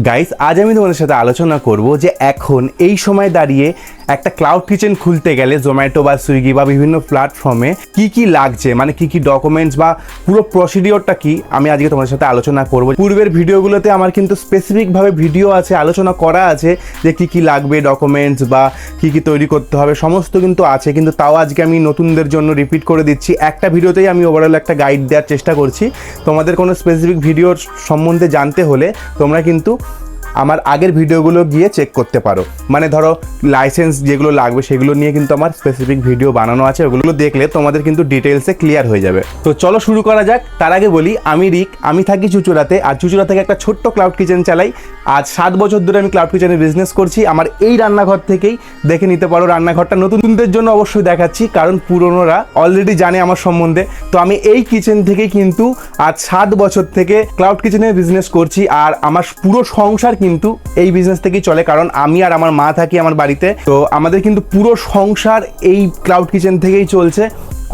Guys, আজ আমি তোমাদের সাথে আলোচনা করব যে এখন এই সময় দাঁড়িয়ে একটা ক্লাউড কিচেন খুলতে গেলে জোম্যাটো বা সুইগি বা বিভিন্ন প্ল্যাটফর্মে কি লাগছে, মানে কি ডকুমেন্টস বা পুরো প্রসিডিওরটা কি, আমি আজকে তোমাদের সাথে আলোচনা করব। পূর্বের ভিডিওগুলোতে আমার কিন্তু স্পেসিফিকভাবে ভিডিও আছে, আলোচনা করা আছে যে কি লাগবে ডকুমেন্টস বা কি তৈরি করতে হবে, সমস্ত কিন্তু আছে। কিন্তু তাও আজকে আমি নতুনদের জন্য রিপিট করে দিচ্ছি। একটা ভিডিওতেই আমি ওভারঅল একটা গাইড দেওয়ার চেষ্টা করছি। তোমাদের কোনো স্পেসিফিক ভিডিওর সম্বন্ধে জানতে হলে তোমরা কিন্তু আমার আগের ভিডিওগুলো গিয়ে চেক করতে পারো। মানে ধরো লাইসেন্স যেগুলো লাগবে সেগুলো নিয়ে কিন্তু আমার স্পেসিফিক ভিডিও বানানো আছে, ওগুলো দেখলে তোমাদের কিন্তু ডিটেলসে ক্লিয়ার হয়ে যাবে। তো চলো শুরু করা যাক। তার আগে বলি, আমি রিক, আমি থাকি চুঁচুড়াতে, আর চুঁচুড়া থেকে একটা ছোট্ট ক্লাউড কিচেন চালাই। আজ 7 বছর ধরে আমি ক্লাউড কিচেনের বিজনেস করছি। আমার এই রান্নাঘর থেকেই দেখে নিতে পারো। রান্নাঘরটা নতুনদের জন্য অবশ্যই দেখাচ্ছি, কারণ পুরনোরা অলরেডি জানে আমার সম্বন্ধে। তো আমি এই কিচেন থেকেই কিন্তু আজ 7 বছর থেকে ক্লাউড কিচেনের বিজনেস করছি, আর আমার পুরো সংসার কিন্তু এই বিজনেস থেকেই চলে, কারণ আমি আর আমার মা থাকি আমার বাড়িতে। তো আমাদের কিন্তু পুরো সংসার এই ক্লাউড কিচেন থেকেই চলছে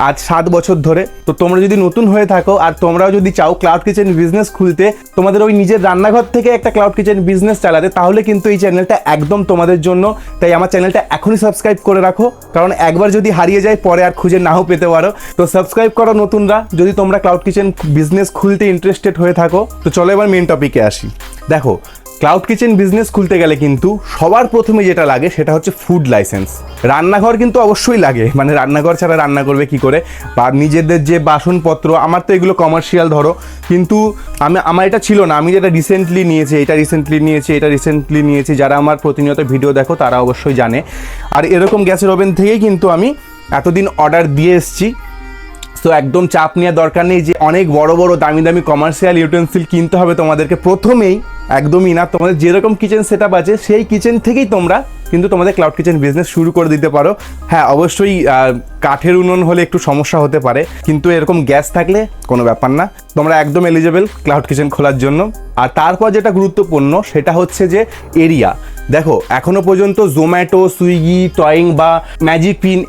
আজ 7 বছর ধরে। তো তোমরা যদি নতুন হয়ে থাকো আর তোমরাও যদি চাও ক্লাউড কিচেন বিজনেস খুলতে, তোমাদের ওই নিজের রান্নাঘর থেকে একটা ক্লাউড কিচেন বিজনেস চালাতে, তাহলে কিন্তু এই চ্যানেলটা একদম তোমাদের জন্য। তাই আমার চ্যানেলটা এখনই সাবস্ক্রাইব করে রাখো, কারণ একবার যদি হারিয়ে যায় পরে আর খুঁজে নাও পেতে পারো। তো সাবস্ক্রাইব করো নতুনরা, যদি তোমরা ক্লাউড কিচেন বিজনেস খুলতে ইন্টারেস্টেড হয়ে থাকো। তো চলো এবার মেন টপিকে আসি। দেখো, ক্লাউড কিচেন বিজনেস খুলতে গেলে কিন্তু সবার প্রথমে যেটা লাগে সেটা হচ্ছে ফুড লাইসেন্স। রান্নাঘর কিন্তু অবশ্যই লাগে, মানে রান্নাঘর ছাড়া রান্না করবে কি করে, বা নিজেদের যে বাসনপত্র, আমার তো এগুলো কমার্শিয়াল ধরো, কিন্তু আমার এটা ছিল না। আমি যেটা রিসেন্টলি নিয়েছি, যারা আমার প্রতিনিয়ত ভিডিও দেখো তারা অবশ্যই জানে। আর এরকম গ্যাসের ওভেন থেকেই কিন্তু আমি এতদিন অর্ডার দিয়ে এসেছি। তো একদম চাপ নেওয়ার দরকার নেই যে অনেক বড় বড় দামি দামি কমার্শিয়াল ইউটেন্সিল কিনতে হবে তোমাদেরকে প্রথমেই, একদমই না। তোমাদের যেরকম কিচেন সেট আপ আছে সেই কিচেন থেকেই তোমরা কিন্তু তোমাদের ক্লাউড কিচেন বিজনেস শুরু করে দিতে পারো। হ্যাঁ, অবশ্যই কাঠের উনুন হলে একটু সমস্যা হতে পারে, কিন্তু এরকম গ্যাস থাকলে কোনো ব্যাপার না, তোমরা একদম এলিজেবল ক্লাউড কিচেন খোলার জন্য। আর তারপর যেটা গুরুত্বপূর্ণ সেটা হচ্ছে যে এরিয়া। দেখো, এখনো পর্যন্ত জোম্যাটো, সুইগি, টয়িং বা ম্যাজিক পিন,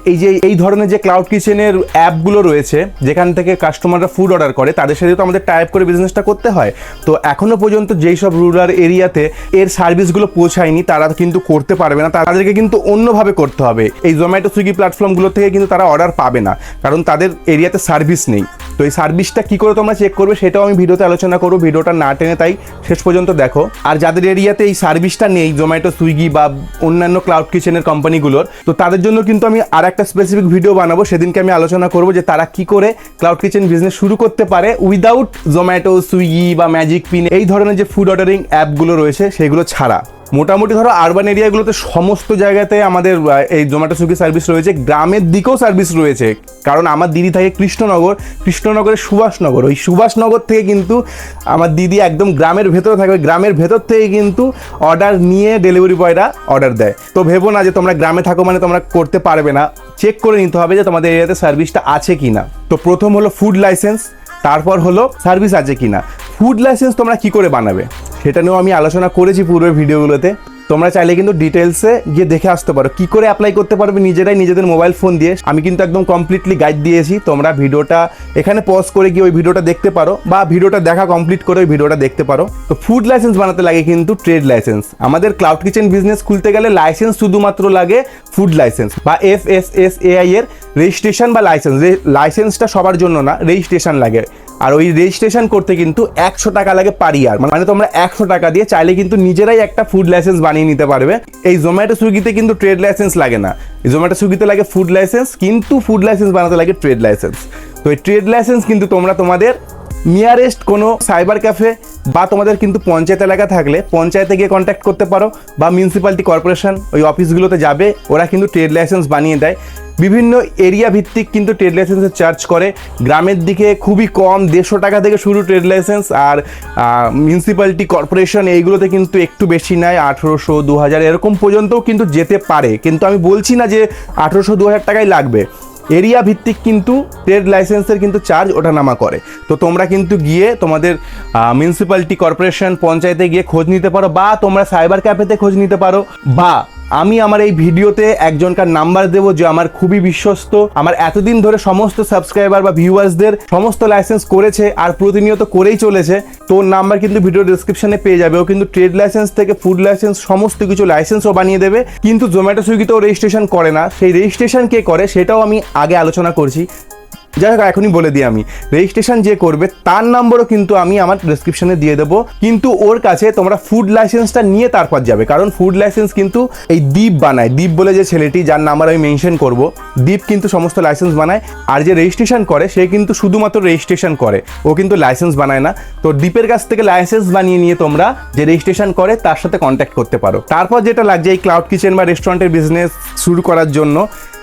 এই ধরনের যে ক্লাউড কিচেনের অ্যাপগুলো রয়েছে যেখান থেকে কাস্টমাররা ফুড অর্ডার করে, তাদের সাথে তো আমাদের টাই আপ করে বিজনেসটা করতে হয়। তো এখনো পর্যন্ত যেই সব রুরাল এরিয়াতে এর সার্ভিসগুলো পৌঁছায়নি, তারা কিন্তু করতে পারবে না, তাদেরকে কিন্তু অন্যভাবে করতে হবে। এই জোম্যাটো, সুইগি প্ল্যাটফর্মগুলো থেকে কিন্তু তারা অর্ডার পাবে না, কারণ তাদের এরিয়াতে সার্ভিস নেই। তো এই সার্ভিসটা কী করে তোমরা চেক করবে সেটাও আমি ভিডিওতে আলোচনা করবো, ভিডিওটা না টেনে তাই শেষ পর্যন্ত দেখো। আর যাদের এরিয়াতে এই সার্ভিসটা নেই, জোম্যাটো, সুইগি বা অন্যান্য ক্লাউড কিচেনের কোম্পানিগুলোর, তো তাদের জন্য কিন্তু আমি আর একটা স্পেসিফিক ভিডিও বানাবো। সেদিনকে আমি আলোচনা করবো যে তারা কি করে ক্লাউড কিচেন বিজনেস শুরু করতে পারে উইদাউট জোম্যাটো, সুইগি বা ম্যাজিক পিন, এই ধরনের যে ফুড অর্ডারিং অ্যাপগুলো রয়েছে সেগুলো ছাড়া। মোটামুটি ধরো আরবান এরিয়াগুলোতে সমস্ত জায়গাতে আমাদের এই জোম্যাটো, সুইগি সার্ভিস রয়েছে, গ্রামের দিকেও সার্ভিস রয়েছে। কারণ আমার দিদি থাকে কৃষ্ণনগরের সুভাষনগর, ওই সুভাষনগর থেকে কিন্তু আমার দিদি একদম গ্রামের ভেতরে থাকবে, গ্রামের ভেতর থেকে কিন্তু অর্ডার নিয়ে ডেলিভারি বয়রা অর্ডার দেয়। তো ভেবো না যে তোমরা গ্রামে থাকো মানে তোমরা করতে পারবে না, চেক করে নিতে হবে যে তোমাদের এরিয়াতে সার্ভিসটা আছে কি না। তো প্রথম হলো ফুড লাইসেন্স, তারপর হলো সার্ভিস আছে কি না। ফুড লাইসেন্স তোমরা কি করে বানাবে সেটা নিয়েও আমি আলোচনা করেছি পূর্বের ভিডিওগুলোতে। তোমরা চাইলে কিন্তু ডিটেলসে গিয়ে দেখে আসতে পারো কি করে অ্যাপ্লাই করতে পারবে নিজেরাই নিজেদের মোবাইল ফোন দিয়ে। আমি কিন্তু একদম কমপ্লিটলি গাইড দিয়েছি, তোমরা ভিডিওটা এখানে পজ করে গিয়ে ওই ভিডিওটা দেখতে পারো, বা ভিডিওটা দেখা কমপ্লিট করে ওই ভিডিওটা দেখতে পারো। তো ফুড লাইসেন্স বানাতে লাগে কিন্তু ট্রেড লাইসেন্স। আমাদের ক্লাউড কিচেন বিজনেস খুলতে গেলে লাইসেন্স শুধুমাত্র লাগে ফুড লাইসেন্স বা FSSAI এর রেজিস্ট্রেশন বা লাইসেন্স। লাইসেন্সটা সবার জন্য না, রেজিস্ট্রেশন লাগে। আর ওই রেজিস্ট্রেশন করতে কিন্তু 100 টাকা লাগে পার ইয়ার। মানে তোমরা 100 টাকা দিয়ে চাইলে কিন্তু নিজেরাই একটা ফুড লাইসেন্স বানিয়ে নিতে পারবে। এই জোম্যাটো, সুইগিতে কিন্তু ট্রেড লাইসেন্স লাগে না, জোম্যাটো, সুইগিতে লাগে ফুড লাইসেন্স, কিন্তু ফুড লাইসেন্স বানাতে লাগে ট্রেড লাইসেন্স। তো এই ট্রেড লাইসেন্স কিন্তু তোমরা তোমাদের নিয়ারেস্ট কোনো সাইবার ক্যাফে বা তোমাদের কিন্তু পঞ্চায়েত এলাকা থাকলে পঞ্চায়েতে গিয়ে কন্ট্যাক্ট করতে পারো, বা মিউনিসিপ্যালিটি কর্পোরেশন ওই অফিসগুলোতে যাবে, ওরা কিন্তু ট্রেড লাইসেন্স বানিয়ে দেয়। বিভিন্ন এরিয়া ভিত্তিক কিন্তু ট্রেড লাইসেন্সের চার্জ করে। গ্রামের দিকে খুবই কম, 150 টাকা থেকে শুরু ট্রেড লাইসেন্স, আর মিউনিসিপ্যালিটি কর্পোরেশন এইগুলোতে কিন্তু একটু বেশি নেয়, 1800, 2000 এরকম পর্যন্তও কিন্তু যেতে পারে। কিন্তু আমি বলছি না যে 1800, 2000 টাকাই লাগবে। এরিয়া ভিত্তিক কিন্তু ট্রেড লাইসেন্সের কিন্তু চার্জ ওঠানামা করে। তো তোমরা কিন্তু গিয়ে তোমাদের মিউনিসিপ্যালিটি কর্পোরেশন, পঞ্চায়েতে গিয়ে খোঁজ নিতে পারো, বা তোমরা সাইবার ক্যাফেতে খোঁজ নিতে পারো, বা আমি আমার এই ভিডিওতে একজনকার নাম্বার দেবো যে আমার খুবই বিশ্বস্ত, আমার এতদিন ধরে সমস্ত সাবস্ক্রাইবার বা ভিউয়ার্সদের সমস্ত লাইসেন্স করেছে আর প্রতিনিয়ত করেই চলেছে। তোর নাম্বার কিন্তু ভিডিও ডিসক্রিপশনে পেয়ে যাবে। ও কিন্তু ট্রেড লাইসেন্স থেকে ফুড লাইসেন্স সমস্ত কিছু লাইসেন্সও বানিয়ে দেবে। কিন্তু জোম্যাটো সুইগিতেও রেজিস্ট্রেশন করে না, সেই রেজিস্ট্রেশন কে করে সেটাও আমি আগে আলোচনা করছি। যাই হোক, এখনই বলে দিই, আমি রেজিস্ট্রেশন যে করবে তার নম্বরও কিন্তু আমি আমার ডেসক্রিপশনে দিয়ে দেবো। কিন্তু ওর কাছে তোমরা ফুড লাইসেন্সটা নিয়ে তারপর যাবে, কারণ ফুড লাইসেন্স কিন্তু এই দীপ বানায়। দীপ বলে যে ছেলেটি, যার নাম্বার আমি মেনশন করব, দীপ কিন্তু সমস্ত লাইসেন্স বানায়। আর যে রেজিস্ট্রেশন করে সে কিন্তু শুধুমাত্র রেজিস্ট্রেশন করে, ও কিন্তু লাইসেন্স বানায় না। তো দীপের কাছ থেকে লাইসেন্স বানিয়ে নিয়ে তোমরা যে রেজিস্ট্রেশন করে তার সাথে কন্ট্যাক্ট করতে পারো। তারপর যেটা লাগছে এই ক্লাউড কিচেন বা রেস্টুরেন্টের বিজনেস শুরু করার জন্য,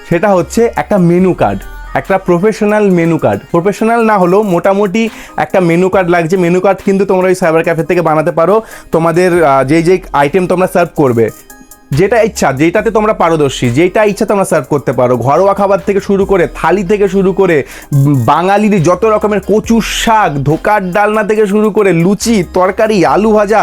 সেটা হচ্ছে একটা মেনু কার্ড, একটা প্রফেশনাল মেনু কার্ড। প্রফেশনাল না হলেও মোটামুটি একটা মেনু কার্ড লাগছে। মেনু কার্ড কিন্তু তোমরা ওই সাইবার ক্যাফে থেকে বানাতে পারো। তোমাদের যেই আইটেম তোমরা সার্ভ করবে, যেটা ইচ্ছা, যেটাতে তোমরা পারদর্শী, যেটা ইচ্ছা তোমরা সার্ভ করতে পারো। ঘরোয়া খাবার থেকে শুরু করে, থালি থেকে শুরু করে, বাঙালির যত রকমের কচুর শাক, ধোকার ডালনা থেকে শুরু করে, লুচি, তরকারি, আলু ভাজা,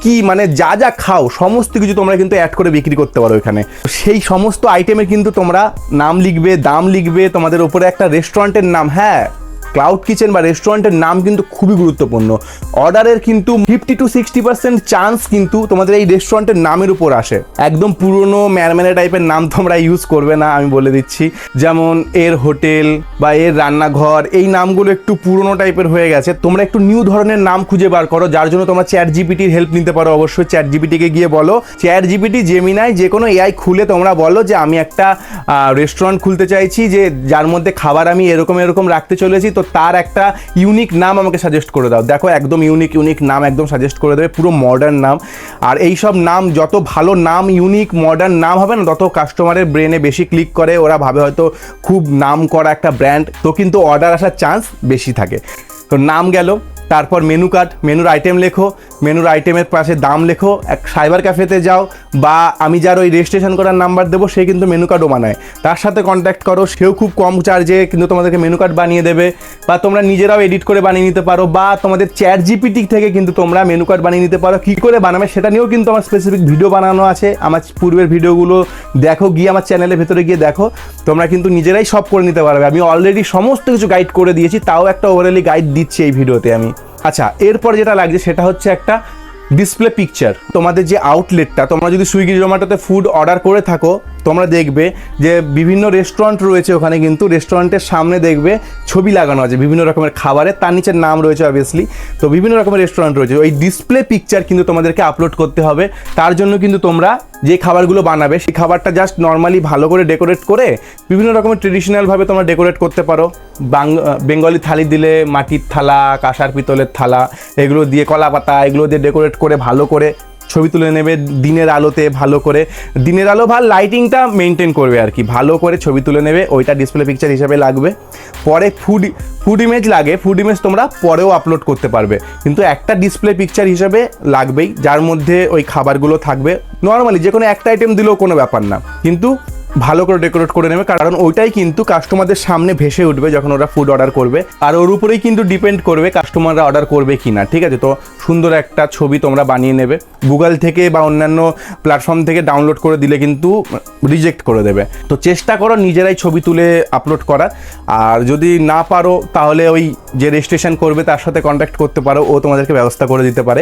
কি মানে যা যা খাও সমস্ত কিছু তোমরা কিন্তু অ্যাড করে বিক্রি করতে পারো এখানে। সেই সমস্ত আইটেমের কিন্তু তোমরা নাম লিখবে, দাম লিখবে, তোমাদের ওপরে একটা রেস্টুরেন্টের নাম। হ্যাঁ, ক্লাউড কিচেন বা রেস্টুরেন্টের নাম কিন্তু খুবই গুরুত্বপূর্ণ। অর্ডারের কিন্তু 50 to 60% চান্স কিন্তু তোমাদের এই রেস্টুরেন্টের নামের উপর আসে। একদম পুরনো ম্যারম্যানে টাইপের নাম তোমরা ইউজ করবে না, আমি বলে দিচ্ছি। যেমন এর হোটেল বা এর রান্নাঘর, এই নামগুলো একটু পুরনো টাইপের হয়ে গেছে। তোমরা একটু নিউ ধরনের নাম খুঁজে বার করো, যার জন্য তোমরা চ্যাট জিপিটির হেল্প নিতে পারো। অবশ্যই চ্যাট জিপিটিকে গিয়ে বলো, চ্যাট জিপিটি, জেমিনাই, যে কোনো এআই খুলে তোমরা বলো যে আমি একটা রেস্টুরেন্ট খুলতে চাইছি, যে যার মধ্যে খাবার আমি এরকম এরকম রাখতে চলেছি, তো তার একটা ইউনিক নাম আমাকে সাজেস্ট করে দাও। দেখো, একদম ইউনিক নাম একদম সাজেস্ট করে দেবে, পুরো মডার্ন নাম। আর এই সব নাম, যত ভালো নাম, ইউনিক মডার্ন নাম হবে না, তত কাস্টমারের ব্রেনে বেশি ক্লিক করে। ওরা ভাবে হয়তো খুব নাম করা একটা ব্র্যান্ড, তো কিন্তু অর্ডার আসার চান্স বেশি থাকে। তো নাম গেল, তারপর মেনু কার্ড, মেনুর আইটেম লেখো, মেনুর আইটেমের পাশে দাম লেখো। এক সাইবার ক্যাফেতে যাও, বা আমি যার ওই রেজিস্ট্রেশন করার নাম্বার দেবো, সে কিন্তু মেনু কার্ডও বানায়, তার সাথে কন্ট্যাক্ট করো। সেও খুব কম চার্জে কিন্তু তোমাদেরকে মেনু কার্ড বানিয়ে দেবে। বা তোমরা নিজেরাও এডিট করে বানিয়ে নিতে পারো, বা তোমাদের চ্যাট জিপিটি থেকে কিন্তু তোমরা মেনু কার্ড বানিয়ে নিতে পারো। কী করে বানাবে সেটা নিয়েও কিন্তু আমার স্পেসিফিক ভিডিও বানানো আছে। আমার পূর্বের ভিডিওগুলো দেখো, গিয়ে আমার চ্যানেলের ভেতরে গিয়ে দেখো, তোমরা কিন্তু নিজেরাই সব করে নিতে পারবে। আমি অলরেডি সমস্ত কিছু গাইড করে দিয়েছি, তাও একটা ওভারঅলি গাইড দিচ্ছি এই ভিডিওতে আমি। আচ্ছা, এরপর যেটা লাগছে সেটা হচ্ছে একটা ডিসপ্লে পিকচার। তোমাদের যে আউটলেটটা, তোমরা যদি সুইগি জোম্যাটোতে ফুড অর্ডার করে থাকো, তোমরা দেখবে যে বিভিন্ন রেস্টুরেন্ট রয়েছে ওখানে, কিন্তু রেস্টুরেন্টের সামনে দেখবে ছবি লাগানো আছে বিভিন্ন রকমের খাবারের, তার নিচের নাম রয়েছে অবভিয়াসলি। তো বিভিন্ন রকমের রেস্টুরেন্ট রয়েছে, ওই ডিসপ্লে পিকচার কিন্তু তোমাদেরকে আপলোড করতে হবে। তার জন্য কিন্তু তোমরা যে খাবারগুলো বানাবে, সেই খাবারটা জাস্ট নর্মালি ভালো করে ডেকোরেট করে, বিভিন্ন রকমের ট্রেডিশনালভাবে তোমরা ডেকোরেট করতে পারো। বেঙ্গলি থালি দিলে মাটির থালা, কাঁসার পিতলের থালা, এগুলো দিয়ে, কলা পাতা, এগুলো দিয়ে ডেকোরেট করে ভালো করে ছবি তুলে নেবে দিনের আলোতে। ভালো করে দিনের আলো, লাইটিংটা মেনটেন করবে আর কি, ভালো করে ছবি তুলে নেবে, ওইটা ডিসপ্লে পিকচার হিসাবে লাগবে। পরে ফুড ইমেজ লাগে, ফুড ইমেজ তোমরা পরেও আপলোড করতে পারবে, কিন্তু একটা ডিসপ্লে পিকচার হিসাবে লাগবেই, যার মধ্যে ওই খাবারগুলো থাকবে। নর্মালি যে কোনো একটা আইটেম দিলেও কোনো ব্যাপার না, কিন্তু ভালো করে ডেকোরেট করে নেবে, কারণ ওইটাই কিন্তু কাস্টমারদের সামনে ভেসে উঠবে যখন ওরা ফুড অর্ডার করবে। আর ওর উপরেই কিন্তু ডিপেন্ড করবে কাস্টমাররা অর্ডার করবে কি না, ঠিক আছে? তো সুন্দর একটা ছবি তোমরা বানিয়ে নেবে। গুগল থেকে বা অন্যান্য প্ল্যাটফর্ম থেকে ডাউনলোড করে দিলে কিন্তু রিজেক্ট করে দেবে। তো চেষ্টা করো নিজেরাই ছবি তুলে আপলোড করার। আর যদি না পারো, তাহলে ওই যে রেজিস্ট্রেশন করবে তার সাথে কন্ট্যাক্ট করতে পারো, ও তোমাদেরকে ব্যবস্থা করে দিতে পারে।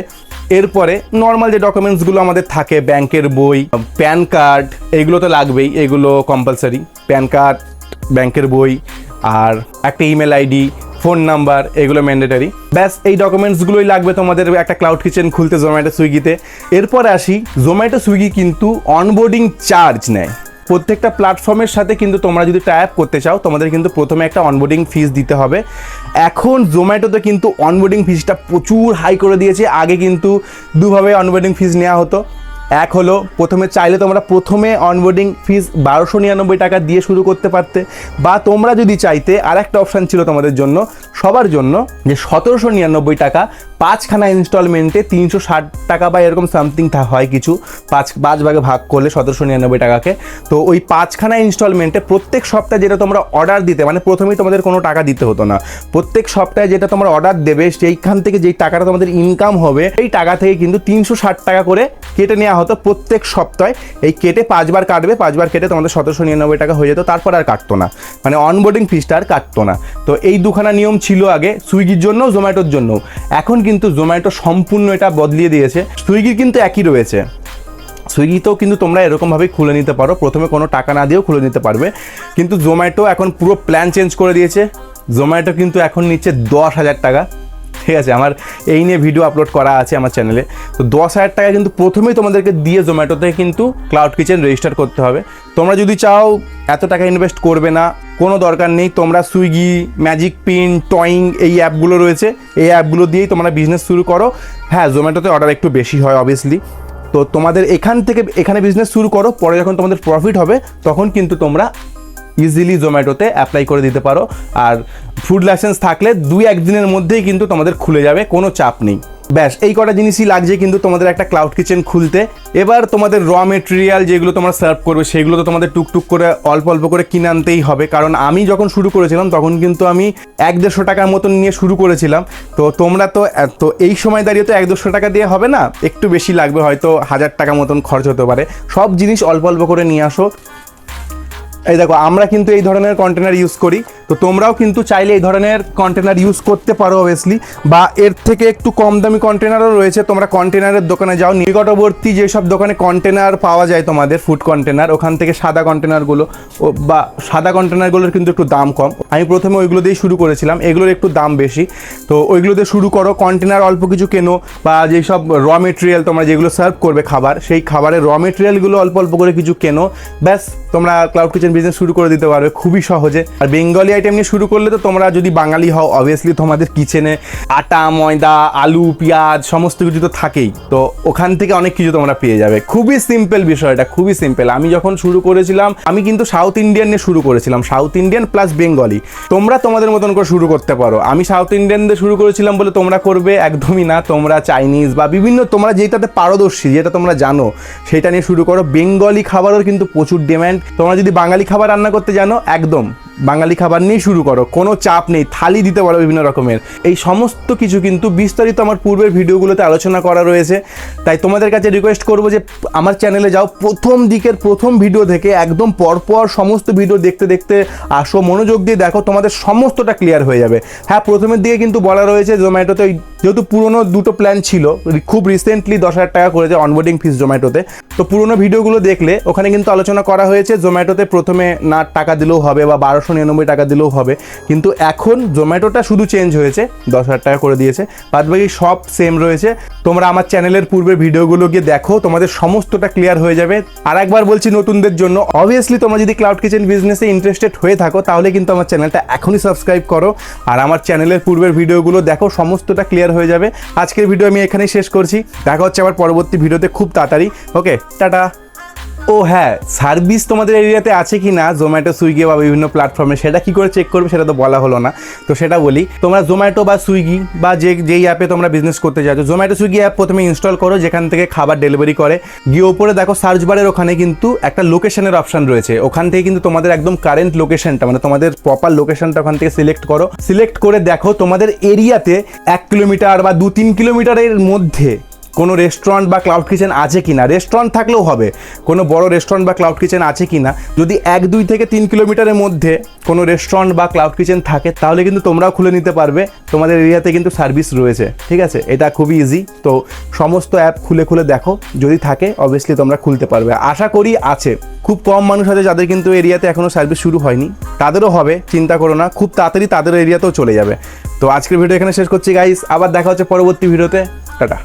এরপরে নর্মাল যে ডকুমেন্টসগুলো আমাদের থাকে, ব্যাংকের বই, প্যান কার্ড, এগুলো তো লাগবেই, এগুলো কম্পালসারি। প্যান কার্ড, ব্যাংকের বই, আর একটা ইমেল আইডি, ফোন নাম্বার, এগুলো ম্যান্ডেটারি। ব্যাস, এই ডকুমেন্টসগুলোই লাগবে তোমাদের একটা ক্লাউড কিচেন খুলতে জোম্যাটো সুইগিতে। এরপরে আসি, জোম্যাটো সুইগি কিন্তু অনবোর্ডিং চার্জ নেয়। প্রত্যেকটা প্ল্যাটফর্মের সাথে কিন্তু তোমরা যদি টাই আপ করতে চাও, তোমাদের কিন্তু প্রথমে একটা অনবোর্ডিং ফিস দিতে হবে। এখন জোম্যাটোতে কিন্তু অনবোর্ডিং ফিসটা প্রচুর হাই করে দিয়েছে। আগে কিন্তু দুভাবে অনবোর্ডিং ফিস নেওয়া হতো। এক হলো, প্রথমে চাইলে তোমরা প্রথমে অনবোর্ডিং ফিস 1299 টাকা দিয়ে শুরু করতে পারতে, বা তোমরা যদি চাইতে, আর একটা অপশান ছিল তোমাদের জন্য, সবার জন্য, যে 1799 টাকা 5খানা ইনস্টলমেন্টে 360 টাকা বা এরকম সামথিং হয় কিছু, পাঁচ ভাগে ভাগ করলে 1799 টাকাকে। তো ওই 5খানা ইনস্টলমেন্টে প্রত্যেক সপ্তাহে যেটা তোমরা অর্ডার দিতে, মানে প্রথমেই তোমাদের কোনো টাকা দিতে হতো না, প্রত্যেক সপ্তাহে যেটা তোমরা অর্ডার দেবে, সেইখান থেকে যেই টাকাটা তোমাদের ইনকাম হবে, সেই টাকা থেকে কিন্তু 360 টাকা করে কেটে নেওয়া হতো প্রত্যেক সপ্তাহে, এই কেটে 5 বার কাটবে, 5 বার কেটে তোমাদের 1799 টাকা হয়ে যেত, তারপর আর কাটতো না, মানে অনবোর্ডিং ফিসটা আর কাটতো না। তো এই দুখানা নিয়ম ছিল আগে সুইগির জন্য, জোম্যাটোর জন্য। এখন কিন্তু জোম্যাটো সম্পূর্ণ এটা বদলিয়ে দিয়েছে। সুইগির কিন্তু একই রয়েছে, সুইগিতেও কিন্তু তোমরা এরকমভাবেই খুলে নিতে পারো, প্রথমে কোনো টাকা না দিয়েও খুলে নিতে পারবে। কিন্তু জোম্যাটো এখন পুরো প্ল্যান চেঞ্জ করে দিয়েছে। জোম্যাটো কিন্তু এখন নিচ্ছে 10,000 টাকা, ঠিক আছে? আমার এই নিয়ে ভিডিও আপলোড করা আছে আমার চ্যানেলে। তো 10,000 টাকা কিন্তু প্রথমেই তোমাদেরকে দিয়ে জোম্যাটোতে কিন্তু ক্লাউড কিচেন রেজিস্টার করতে হবে। তোমরা যদি চাও এত টাকা ইনভেস্ট করবে না, কোনো দরকার নেই। তোমরা সুইগি, ম্যাজিক পিন, টয়িং এই অ্যাপগুলো রয়েছে, এই অ্যাপগুলো দিয়েই তোমরা বিজনেস শুরু করো। হ্যাঁ, জোম্যাটোতে অর্ডার একটু বেশি হয় অবভিয়াসলি। তো তোমাদের এখান থেকে এখানে বিজনেস শুরু করো, পরে যখন তোমাদের প্রফিট হবে তখন কিন্তু তোমরা ইজিলি জোম্যাটোতে অ্যাপ্লাই করে দিতে পারো। আর ফুড লাইসেন্স থাকলে 2-1 দিনের মধ্যেই কিন্তু তোমাদের খুলে যাবে, কোনো চাপ নেই। ব্যাস এই কটা জিনিসই লাগছে কিন্তু তোমাদের একটা ক্লাউড কিচেন খুলতে। এবার তোমাদের র মেটেরিয়াল যেগুলো তোমরা সার্ভ করবে সেগুলো তো তোমাদের টুকটুক করে অল্প অল্প করে কিনে আনতেই হবে, কারণ আমি যখন শুরু করেছিলাম তখন কিন্তু আমি 100-150 টাকার মতন নিয়ে শুরু করেছিলাম। তো তোমরা তো এই সময় দাঁড়িয়ে তো 100-200 টাকা দিয়ে হবে না, একটু বেশি লাগবে, হয়তো 1000 টাকা মতন খরচ হতে পারে। সব জিনিস অল্প অল্প করে নিয়ে আসো। এই দেখো, আমরা কিন্তু এই ধরনের কন্টেনার ইউজ করি, তো তোমরাও কিন্তু চাইলে এই ধরনের কন্টেনার ইউজ করতে পারো অবভিয়াসলি, বা এর থেকে একটু কম দামি কন্টেনারও রয়েছে। তোমরা কন্টেনারের দোকানে যাও, নিকটবর্তী যেসব দোকানে কন্টেনার পাওয়া যায় তোমাদের ফুড কন্টেনার, ওখান থেকে সাদা কন্টেনারগুলো বা সাদা কন্টেনারগুলোর কিন্তু একটু দাম কম। আমি প্রথমে ওইগুলো দিয়েই শুরু করেছিলাম, এগুলোর একটু দাম বেশি। তো ওইগুলো দিয়ে শুরু করো, কন্টেনার অল্প কিছু কেনো, বা যেসব র মেটেরিয়াল তোমরা যেগুলো সার্ভ করবে খাবার, সেই খাবারের র মেটেরিয়ালগুলো অল্প অল্প করে কিছু কেনো। ব্যাস তোমরা ক্লাউড কিচেন বিজনেস শুরু করে দিতে পারবে খুবই সহজে। আর বেঙ্গলি আইটেম নিয়ে শুরু করলে তো তোমরা যদি বাঙালি হও অবভিয়াসলি তোমাদের কিচেনে আটা, ময়দা, আলু, পেঁয়াজ সমস্ত কিছু তো থাকেই, তো ওখান থেকে অনেক কিছু তোমরা পেয়ে যাবে। খুবই সিম্পল বিষয়টা, খুবই সিম্পল। আমি যখন শুরু করেছিলাম আমি কিন্তু সাউথ ইন্ডিয়ান নিয়ে শুরু করেছিলাম, সাউথ ইন্ডিয়ান প্লাস বেঙ্গলি। তোমরা তোমাদের মতন করে শুরু করতে পারো। আমি সাউথ ইন্ডিয়ান দিয়ে শুরু করেছিলাম বলে তোমরা করবে একদমই না। তোমরা চাইনিজ বা বিভিন্ন তোমরা যেটাতে পারদর্শী, যেটা তোমরা জানো সেটা নিয়ে শুরু করো। বেঙ্গলি খাবারের কিন্তু প্রচুর ডিম্যান্ড। তোমরা যদি বাঙালি খাবার রান্না করতে জানো, একদম বাঙালি খাবার নিয়ে শুরু করো, কোনো চাপ নেই। থালি দিতে পারো বিভিন্ন রকমের। এই সমস্ত কিছু কিন্তু বিস্তারিত আমার পূর্বের ভিডিওগুলোতে আলোচনা করা রয়েছে। তাই তোমাদের কাছে রিকোয়েস্ট করবো যে আমার চ্যানেলে যাও, প্রথম দিকের প্রথম ভিডিও থেকে একদম পরপর সমস্ত ভিডিও দেখতে দেখতে আসো, মনোযোগ দিয়ে দেখো, তোমাদের সমস্তটা ক্লিয়ার হয়ে যাবে। হ্যাঁ, প্রথমের দিকে কিন্তু বলা রয়েছে জোম্যাটোতে, যেহেতু পুরনো দুটো প্ল্যান ছিল, খুব রিসেন্টলি 10,000 টাকা করেছে অনবোর্ডিং ফিস জোম্যাটোতে। তো পুরনো ভিডিওগুলো দেখলে ওখানে কিন্তু আলোচনা করা হয়েছে জোম্যাটোতে প্রথমে না টাকা দিলেও হবে বা 1299 টাকা দিলেও হবে, কিন্তু এখন জোম্যাটোটা শুধু চেঞ্জ হয়েছে, 10,000 টাকা করে দিয়েছে, বাদবাকি সব সেম রয়েছে। তোমরা আমার চ্যানেলের পূর্বের ভিডিওগুলো গিয়ে দেখো, তোমাদের সমস্তটা ক্লিয়ার হয়ে যাবে। আর একবার বলছি নতুনদের জন্য, অবভিয়াসলি তোমরা যদি ক্লাউড কিচেন বিজনেসে ইন্টারেস্টেড হয়ে থাকো তাহলে কিন্তু আমার চ্যানেলটা এখনই সাবস্ক্রাইব করো, আর আমার চ্যানেলের পূর্বের ভিডিওগুলো দেখো, সমস্তটা ক্লিয়ার হয়ে যাবে। আজকের ভিডিও আমি এখানেই শেষ করছি, দেখা হচ্ছে আবার পরবর্তী ভিডিওতে খুব তাড়াতাড়ি। ওকে, টাটা। ও হ্যাঁ, সার্ভিস তোমাদের এরিয়াতে আছে কি না জোম্যাটো, সুইগি বা বিভিন্ন প্ল্যাটফর্মে, সেটা কি করে চেক করবে সেটা তো বলা হলো না। তো সেটা বলি, তোমরা জোম্যাটো বা সুইগি বা যেই অ্যাপে তোমরা বিজনেস করতে চাইছো, জোম্যাটো সুইগি অ্যাপ প্রথমে ইনস্টল করো, যেখান থেকে খাবার ডেলিভারি করে। গিয়ে ওপরে দেখো সার্চ বারের ওখানে কিন্তু একটা লোকেশনের অপশন রয়েছে, ওখান থেকে কিন্তু তোমাদের একদম কারেন্ট লোকেশনটা, মানে তোমাদের প্রপার লোকেশনটা ওখান থেকে সিলেক্ট করো। সিলেক্ট করে দেখো তোমাদের এরিয়াতে 1 কিলোমিটার বা 2-3 কিলোমিটারের মধ্যে কোনো রেস্টুরেন্ট বা ক্লাউড কিচেন আছে কিনা। রেস্টুরেন্ট থাকলেও হবে, কোনো বড় রেস্টুরেন্ট বা ক্লাউড কিচেন আছে কিনা। যদি 1-2 থেকে 3 কিলোমিটারের মধ্যে কোনো রেস্টুরেন্ট বা ক্লাউড কিচেন থাকে তাহলে কিন্তু তোমরাও খুলে নিতে পারবে, তোমাদের এরিয়াতে কিন্তু সার্ভিস রয়েছে, ঠিক আছে? এটা খুবই ইজি। তো সমস্ত অ্যাপ খুলে খুলে দেখো, যদি থাকে অবভিয়াসলি তোমরা খুলতে পারবে। আশা করি আছে, খুব কম মানুষ আছে যাদের কিন্তু এরিয়াতে এখনও সার্ভিস শুরু হয়নি, তাদেরও হবে, চিন্তা করো না, খুব তাড়াতাড়ি তাদের এরিয়াতেও চলে যাবে। তো আজকের ভিডিও এখানে শেষ করছি গাইস, আবার দেখা হচ্ছে পরবর্তী ভিডিওতে। টাটা।